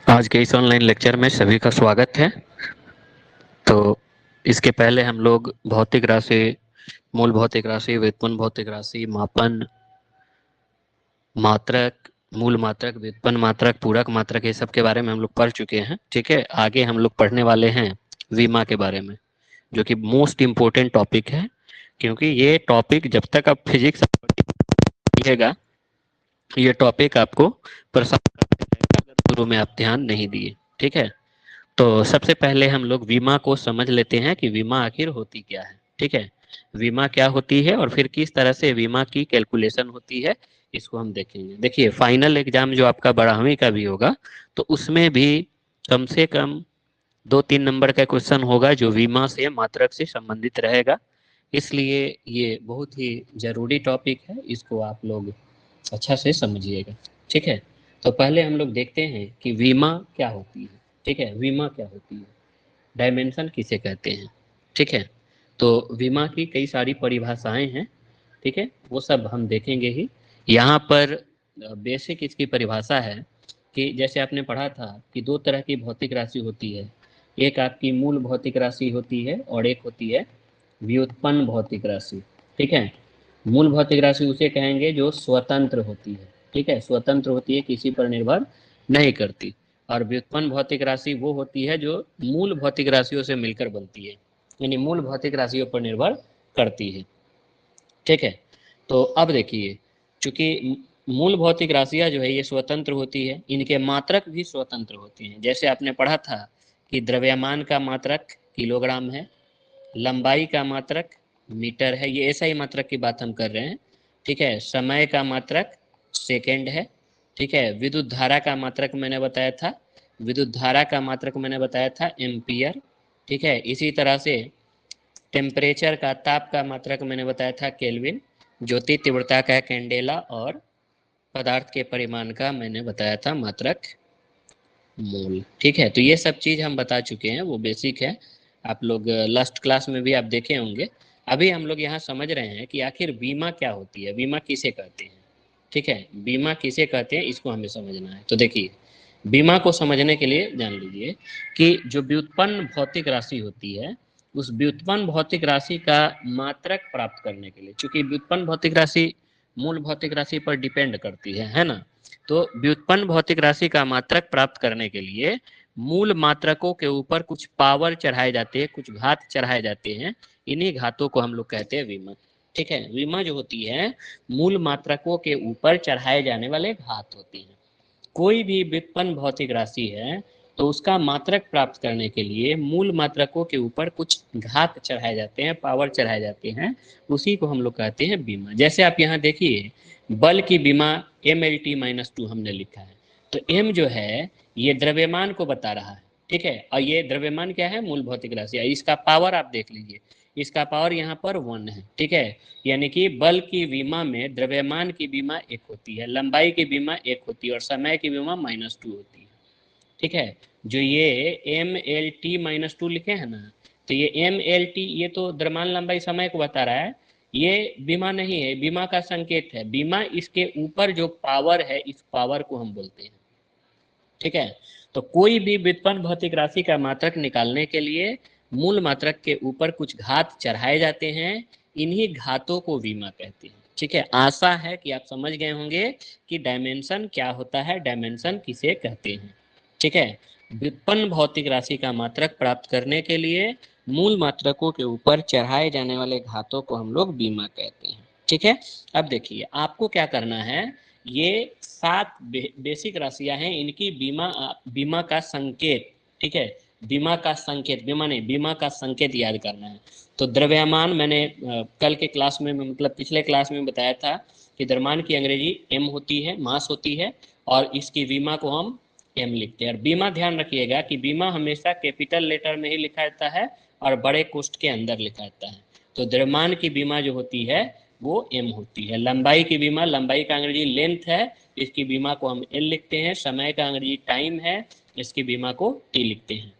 आज के इस ऑनलाइन लेक्चर में सभी का स्वागत है। तो इसके पहले हम लोग भौतिक राशि, मूल भौतिक राशि, व्युत्पन्न भौतिक राशि, मापन, मात्रक, मूल मात्रक, व्युत्पन्न मात्रक, पूरक मात्रक, ये सब के बारे में हम लोग पढ़ चुके हैं। ठीक है, आगे हम लोग पढ़ने वाले हैं विमा के बारे में, जो कि मोस्ट इम्पोर्टेंट टॉपिक है, क्योंकि ये टॉपिक जब तक आप फिजिक्स पढ़िएगा ये टॉपिक आपको परेशान करते रहेगा अगर शुरू में आप ध्यान नहीं दिए। ठीक है, तो सबसे पहले हम लोग बीमा को समझ लेते हैं कि बीमा आखिर होती क्या है। ठीक है, बीमा क्या होती है और फिर किस तरह से बीमा की कैलकुलेशन होती है, इसको हम देखेंगे। देखिए, फाइनल एग्जाम जो आपका 12वीं का भी होगा, तो उसमें भी कम से कम 2-3 नंबर का क्वेश्चन होगा जो बीमा से, मात्रक से संबंधित रहेगा। इसलिए ये बहुत ही जरूरी टॉपिक है, इसको आप लोग अच्छा से समझिएगा। ठीक है, तो पहले हम लोग देखते हैं कि बीमा क्या होती है। ठीक है, बीमा क्या होती है, डायमेंशन किसे कहते हैं। ठीक है, तो बीमा की कई सारी परिभाषाएं हैं। ठीक है, वो सब हम देखेंगे ही। यहाँ पर बेसिक इसकी परिभाषा है कि जैसे आपने पढ़ा था कि दो तरह की भौतिक राशि होती है। एक आपकी मूल भौतिक राशि होती है और एक होती है व्युत्पन्न भौतिक राशि। ठीक है, मूल भौतिक राशि उसे कहेंगे जो स्वतंत्र होती है। ठीक है, स्वतंत्र होती है, किसी पर निर्भर नहीं करती। और व्युत्पन्न भौतिक राशि वो होती है जो मूल भौतिक राशियों से मिलकर बनती है, यानी मूल भौतिक राशियों पर निर्भर करती है। ठीक है, तो अब देखिए, चूंकि मूल भौतिक राशियां जो है ये स्वतंत्र होती है, इनके मात्रक भी स्वतंत्र होते हैं। जैसे आपने पढ़ा था कि द्रव्यमान का मात्रक किलोग्राम है, लंबाई का मात्रक मीटर है, ये ऐसा ही मात्रक की बात हम कर रहे हैं। ठीक है, समय का मात्रक सेकेंड है। ठीक है, विद्युत धारा का मात्रक मैंने बताया था, विद्युत धारा का मात्रक मैंने बताया था एम्पियर। ठीक है, इसी तरह से टेम्परेचर का, ताप का मात्रक मैंने बताया था केल्विन, ज्योति तीव्रता का कैंडेला, और पदार्थ के परिमाण का मैंने बताया था मात्रक मोल। ठीक है, तो ये सब चीज हम बता चुके हैं, वो बेसिक है, आप लोग लास्ट क्लास में भी आप देखे होंगे। अभी हम लोग यहाँ समझ रहे हैं कि आखिर बीमा क्या होती है, बीमा किसे कहते हैं। ठीक है, बीमा किसे कहते हैं इसको हमें समझना है। तो देखिए, बीमा को समझने के लिए जान लीजिए कि जो व्युत्पन्न भौतिक राशि होती है, उस व्युत्पन्न भौतिक राशि का मात्रक प्राप्त करने के लिए, चूंकि व्युत्पन्न भौतिक राशि मूल भौतिक राशि पर डिपेंड करती है ना, तो व्युत्पन्न भौतिक राशि का मात्रक प्राप्त करने के लिए मूल मात्रकों के ऊपर कुछ पावर चढ़ाए जाते हैं, कुछ घात चढ़ाए जाते हैं। इन्हीं घातों को हम लोग कहते हैं विमा। ठीक है, विमा जो होती है मूल मात्रकों के ऊपर चढ़ाए जाने वाले घात होती है। कोई भी व्युत्पन्न भौतिक राशि है तो उसका मात्रक प्राप्त करने के लिए मूल मात्रकों के ऊपर कुछ घात चढ़ाए जाते हैं, पावर चढ़ाए जाते हैं, उसी को हम लोग कहते हैं बीमा। जैसे आप यहाँ देखिए, बल की बीमा MLT-2 हमने लिखा है, तो M जो है ये द्रव्यमान को बता रहा है। ठीक है, और ये द्रव्यमान क्या है, मूल भौतिक राशि है। इसका पावर आप देख लीजिए, इसका पावर यहाँ पर 1 है। ठीक है, यानी कि बल की बीमा में द्रव्यमान की बीमा 1 होती है, लंबाई की बीमा 1 होती है, और समय की बीमा -2 होती है। ठीक है, जो ये MLT-2 लिखे हैं ना, तो ये MLT ये तो द्रव्यमान लंबाई समय को बता रहा है, ये बीमा नहीं है, बीमा का संकेत है। बीमा इसके ऊपर जो पावर है, इस पावर को हम बोलते हैं। ठीक है, तो कोई भी व्युत्पन्न भौतिक राशि का मात्रक निकालने के लिए मूल मात्रक के ऊपर कुछ घात चढ़ाए जाते हैं, इन्हीं घातों को बीमा कहते हैं। ठीक है, आशा है कि आप समझ गए होंगे कि डायमेंशन क्या होता है, डायमेंशन किसे कहते हैं। ठीक है, व्युत्पन्न भौतिक राशि का मात्रक प्राप्त करने के लिए मूल मात्रकों के ऊपर चढ़ाए जाने वाले घातों को हम लोग बीमा कहते हैं। ठीक है, अब देखिए आपको क्या करना है, ये 7 बेसिक राशियां हैं, इनकी बीमा बीमा का संकेत। ठीक है, बीमा का संकेत, बीमा नहीं, बीमा का संकेत याद करना है। तो द्रव्यमान मैंने कल के क्लास में, मतलब पिछले क्लास में बताया था कि द्रव्यमान की अंग्रेजी M होती है, मास होती है, और इसकी बीमा को हम M लिखते हैं। और बीमा ध्यान रखिएगा कि बीमा हमेशा कैपिटल लेटर में ही लिखा जाता है और बड़े कोष्ठ के अंदर लिखा जाता है। तो द्रव्यमान की बीमा जो होती है वो M होती है। लंबाई की बीमा, लंबाई का अंग्रेजी लेंथ है, इसकी बीमा को हम L लिखते हैं। समय का अंग्रेजी टाइम है, इसकी बीमा को T लिखते हैं।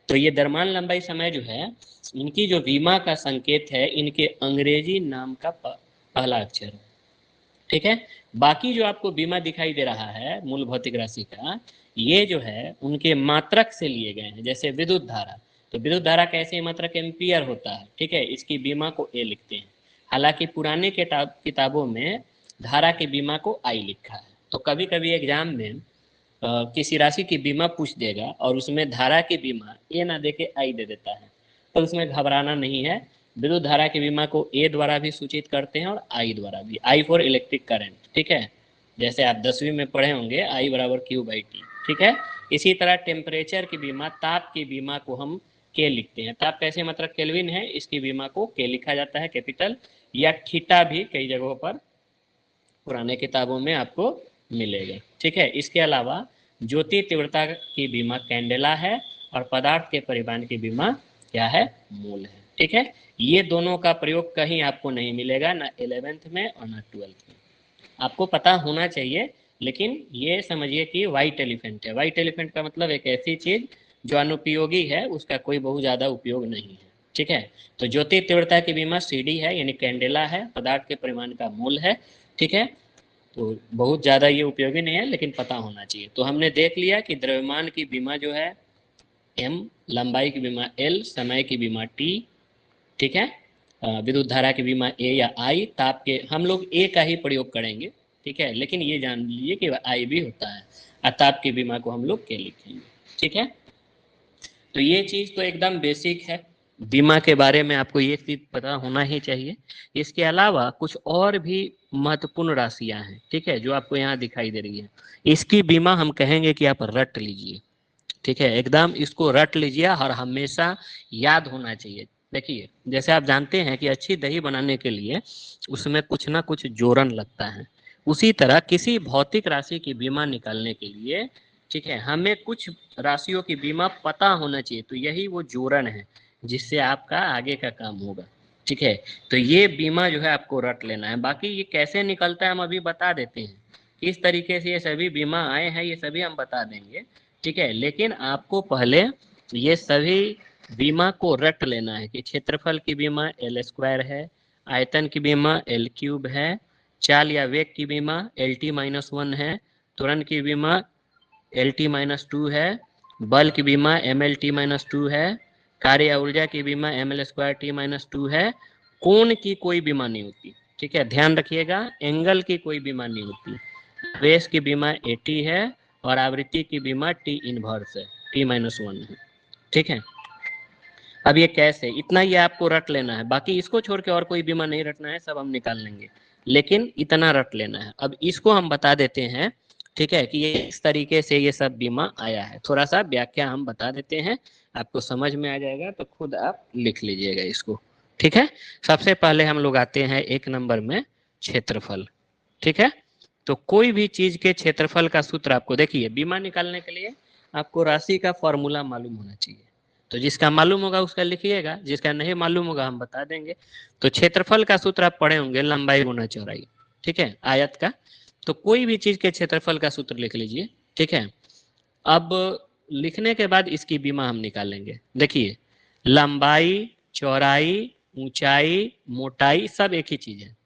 तो ये द्रव्यमान लंबाई समय जो है, इनकी जो बीमा का संकेत है, इनके अंग्रेजी नाम का पहला अक्षर है। ठीक है। बाकी जो आपको बीमा दिखाई दे रहा है मूल भौतिक राशि का, ये जो है उनके मात्रक से लिए गए हैं। जैसे विद्युत धारा, तो विद्युत धारा का ऐसे मात्रक एम्पियर होता है, ठीक है, इसकी बीमा को ए लिखते हैं। हालांकि पुराने किताबों में धारा की बीमा को आई लिखा है। तो कभी कभी एग्जाम में किसी राशि की बीमा पूछ देगा और उसमें धारा की बीमा ए ना दे के आई दे देता है, तो उसमें घबराना नहीं है। विद्युत धारा की बीमा को ए द्वारा भी सूचित करते हैं और आई द्वारा भी, आई फॉर इलेक्ट्रिक करंट, ठीक है। जैसे आप 10वीं में पढ़े होंगे आई बराबर क्यू बाई टी, ठीक है। इसी तरह टेम्परेचर की बीमा, ताप की बीमा को हम के लिखते हैं। ताप कैसे मात्रक केल्विन है, इसकी बीमा को के लिखा जाता है कैपिटल, या थीटा भी कई जगहों पर पुराने किताबों में आपको मिलेगा, ठीक है। इसके अलावा ज्योति तीव्रता की बीमा कैंडेला है और पदार्थ के परिमाण की बीमा क्या है, मूल है, ठीक है। ये दोनों का प्रयोग कहीं आपको नहीं मिलेगा, ना 11th में और ना 12th में। आपको पता होना चाहिए, लेकिन ये समझिए कि व्हाइट एलिफेंट है। व्हाइट एलिफेंट का मतलब एक ऐसी चीज जो अनुपयोगी है, उसका कोई बहुत ज्यादा उपयोग नहीं है, ठीक है। तो ज्योति तीव्रता की बीमा सीडी है, यानी कैंडेला है, पदार्थ के परिमाण का मूल है, ठीक है। तो बहुत ज़्यादा ये उपयोगी नहीं है, लेकिन पता होना चाहिए। तो हमने देख लिया कि द्रव्यमान की बीमा जो है m, लंबाई की बीमा l, समय की बीमा t, ठीक है। विद्युत धारा की बीमा a या I, ताप के हम लोग a का ही प्रयोग करेंगे, ठीक है, लेकिन ये जान लीजिए कि I भी होता है। और ताप की बीमा को हम लोग k लिखेंगे, ठीक है। तो ये चीज तो एकदम बेसिक है, बीमा के बारे में आपको ये चीज पता होना ही चाहिए। इसके अलावा कुछ और भी महत्वपूर्ण राशियां हैं, ठीक है, जो आपको यहाँ दिखाई दे रही है। इसकी बीमा हम कहेंगे कि आप रट लीजिए, ठीक है, एकदम इसको रट लीजिए और हमेशा याद होना चाहिए। देखिए, जैसे आप जानते हैं कि अच्छी दही बनाने के लिए उसमें कुछ ना कुछ जोड़न लगता है, उसी तरह किसी भौतिक राशि की बीमा निकालने के लिए, ठीक है, हमें कुछ राशियों की बीमा पता होना चाहिए। तो यही वो जोड़न है जिससे आपका आगे का काम होगा, ठीक है। तो ये बीमा जो है आपको रट लेना है। बाकी ये कैसे निकलता है हम अभी बता देते हैं, किस तरीके से ये सभी बीमा आए हैं ये सभी हम बता देंगे, ठीक है। लेकिन आपको पहले ये सभी बीमा को रट लेना है कि क्षेत्रफल की बीमा एल स्क्वायर है, आयतन की बीमा एल क्यूब है, चाल या वेग की बीमा एल टी माइनस वन है, त्वरण की बीमा एल टी माइनस टू है, बल की बीमा M L T minus two है, कार्य या ऊर्जा की बीमा M L square T minus two है। कोण की कोई बीमा नहीं होती, ठीक है, ध्यान रखिएगा, एंगल की कोई बीमा नहीं होती। बेस की बीमा ए टी है और आवृत्ति की बीमा टी इनवर्स है, टी माइनस वन है, ठीक है। अब ये कैसे, इतना ये आपको रट लेना है, बाकी इसको छोड़ के और कोई बीमा नहीं रटना है, सब हम निकाल लेंगे, लेकिन इतना रट लेना है। अब इसको हम बता देते हैं, ठीक है, कि ये इस तरीके से ये सब बीमा आया है। थोड़ा सा व्याख्या हम बता देते हैं, आपको समझ में आ जाएगा, तो खुद आप लिख लीजिएगा इसको, ठीक है। सबसे पहले हम लोग आते हैं 1 नंबर में क्षेत्रफल, ठीक है। तो कोई भी चीज के क्षेत्रफल का सूत्र आपको, देखिए बीमा निकालने के लिए आपको राशि का फॉर्मूला मालूम होना चाहिए। तो जिसका मालूम होगा उसका लिखिएगा, जिसका नहीं मालूम होगा हम बता देंगे। तो क्षेत्रफल का सूत्र आप पढ़े होंगे, लंबाई गुना चौड़ाई, ठीक है, आयत का। तो कोई भी चीज के क्षेत्रफल का सूत्र लिख लीजिए, ठीक है। अब लिखने के बाद इसकी बीमा हम निकालेंगे। देखिए, लंबाई, चौड़ाई, ऊंचाई, मोटाई सब एक ही चीज है।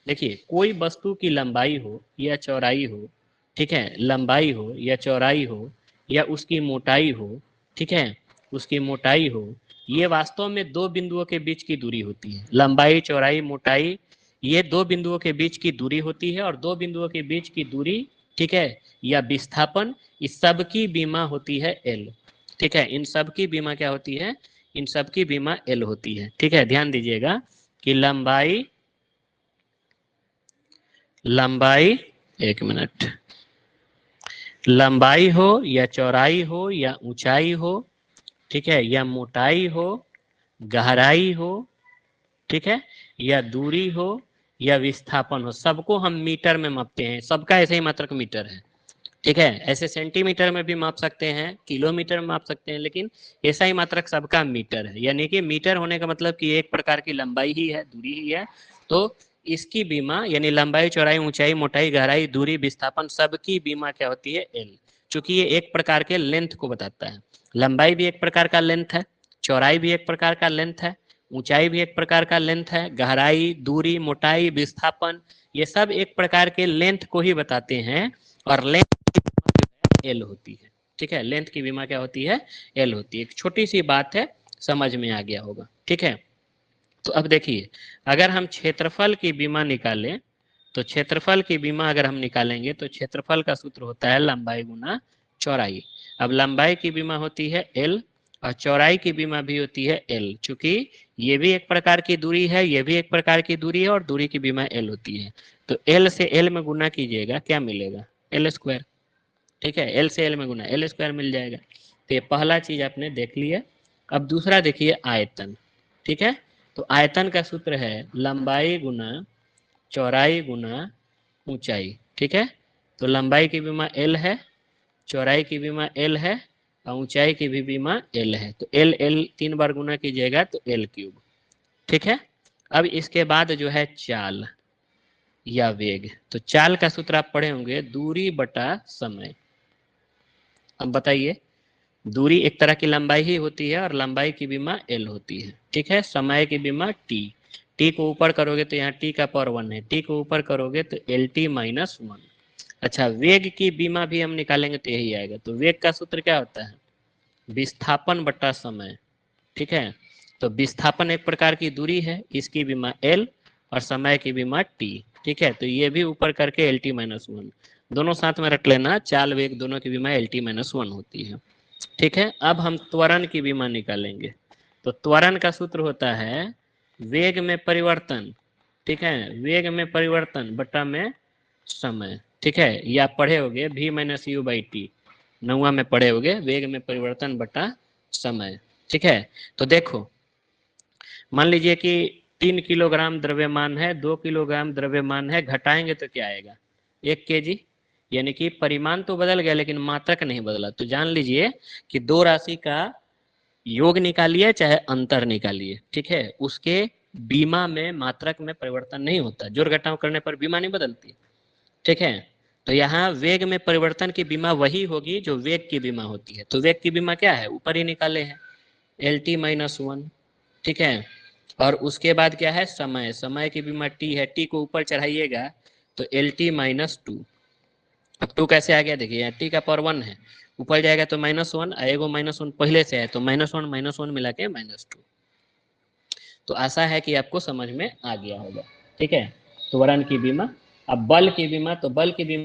देखिए, कोई वस्तु की लंबाई हो या चौड़ाई हो, ठीक है, लंबाई हो या चौड़ाई हो या उसकी मोटाई हो, ठीक है, उसकी मोटाई हो, ये वास्तव में दो बिंदुओं के बीच की दूरी होती है। लंबाई, चौड़ाई, मोटाई, ये दो बिंदुओं के बीच की दूरी होती है, और दो बिंदुओं के बीच की दूरी, ठीक है, या विस्थापन, इस सब की बीमा होती है एल, ठीक है। इन सब की बीमा क्या होती है, इन सब की बीमा एल होती है, ठीक है। ध्यान दीजिएगा कि लंबाई, लंबाई, एक मिनट, लंबाई हो या चौड़ाई हो या ऊंचाई हो, ठीक है, या मोटाई हो, गहराई हो, ठीक है, या दूरी हो या विस्थापन हो, सबको हम मीटर में मापते हैं। सबका ऐसे ही मात्रक मीटर है, ठीक है। ऐसे सेंटीमीटर में भी माप सकते हैं, किलोमीटर में माप सकते हैं, लेकिन ऐसा ही मात्रक सबका मीटर है। यानी कि मीटर होने का मतलब कि एक प्रकार की लंबाई ही है, दूरी ही है। तो इसकी बीमा यानी लंबाई, चौड़ाई, ऊंचाई, मोटाई, गहराई, दूरी, विस्थापन, सबकी बीमा क्या होती है, एल। चूंकि ये एक प्रकार के लेंथ को बताता है। लंबाई भी एक प्रकार का लेंथ है, चौड़ाई भी एक प्रकार का लेंथ है, ऊंचाई भी एक प्रकार का लेंथ है, गहराई, दूरी, मोटाई, विस्थापन, ये सब एक प्रकार के लेंथ को ही बताते हैं। और लेंथ एल होती है, ठीक है, लेंथ की विमा क्या होती है, एल होती है। एक छोटी सी बात है, समझ में आ गया होगा, ठीक है। तो अब देखिए, अगर हम क्षेत्रफल की विमा निकालें, तो क्षेत्रफल की विमा अगर हम निकालेंगे तो क्षेत्रफल का सूत्र होता है लंबाई गुना चौड़ाई। अब लंबाई की विमा होती है एल और चौड़ाई की विमा भी होती है एल, चूंकि ये भी एक प्रकार की दूरी है, ये भी एक प्रकार की दूरी है, और दूरी की विमा एल होती है। तो एल से एल में गुना कीजिएगा, क्या मिलेगा, एल स्क्वायर, ठीक है, एल से एल में गुना एल स्क्वायर मिल जाएगा। तो ये पहला चीज आपने देख लिया। अब दूसरा देखिए आयतन, ठीक है। तो आयतन का सूत्र है लंबाई गुना चौड़ाई गुना ऊंचाई, ठीक है। तो लंबाई की विमा एल है, चौड़ाई की विमा एल है, और ऊंचाई की भी विमा एल है। तो एल एल 3 बार गुना कीजिएगा तो एल क्यूब, ठीक है। अब इसके बाद जो है चाल या वेग, तो चाल का सूत्र आप पढ़े होंगे दूरी बटा समय। अब बताइए, दूरी एक तरह की लंबाई ही होती है और लंबाई की विमा एल होती है, ठीक है। समय की विमा टी, टी को ऊपर करोगे तो यहाँ टी का पावर 1 है, टी को ऊपर करोगे तो एल टी माइनस 1। अच्छा, वेग की विमा भी हम निकालेंगे तो यही आएगा। तो वेग का सूत्र क्या होता है, विस्थापन बटा समय, ठीक है। तो विस्थापन एक प्रकार की दूरी है, इसकी विमा एल और समय की विमा टी, ठीक है। तो ये भी ऊपर करके एल टी माइनस 1, दोनों साथ में रख लेना, चाल वेग दोनों की विमा एल टी माइनस 1 होती है, ठीक है। अब हम त्वरण की विमा निकालेंगे। तो त्वरण का सूत्र होता है वेग में परिवर्तन, ठीक है, वेग में परिवर्तन बटा में समय, ठीक है। ये आप पढ़े होगे v minus u by t, 9वां में पढ़े होगे, वेग में परिवर्तन बटा समय, ठीक है। तो देखो, मान लीजिए कि 3 किलोग्राम द्रव्यमान है, 2 किलोग्राम द्रव्यमान है, घटाएंगे तो क्या आएगा, 1 केजी। यानी कि परिमाण तो बदल गया लेकिन मात्रक नहीं बदला। तो जान लीजिए कि दो राशि का योग निकालिए चाहे अंतर निकालिए, ठीक है, उसके बीमा में मात्रक में परिवर्तन नहीं होता, जोड़ घटाव करने पर बीमा नहीं बदलती, ठीक है। तो यहाँ वेग में परिवर्तन की बीमा वही होगी जो वेग की बीमा होती है। तो वेग की बीमा क्या है, ऊपर ही निकाले हैं, एल टी माइनस 1, ठीक है। और उसके बाद क्या है, समय, समय की बीमा टी है, टी को ऊपर चढ़ाइएगा तो एल टी माइनस 2। अब 2 कैसे आ गया, देखिए यहाँ टी का पावर 1 है, ऊपर जाएगा तो -1, आएगा -1 पहले से है, तो -1 मिला के -2। तो आशा है कि आपको समझ में आ गया होगा, ठीक है। त्वरण की बीमा। अब बल की बीमा, तो बल की बीमा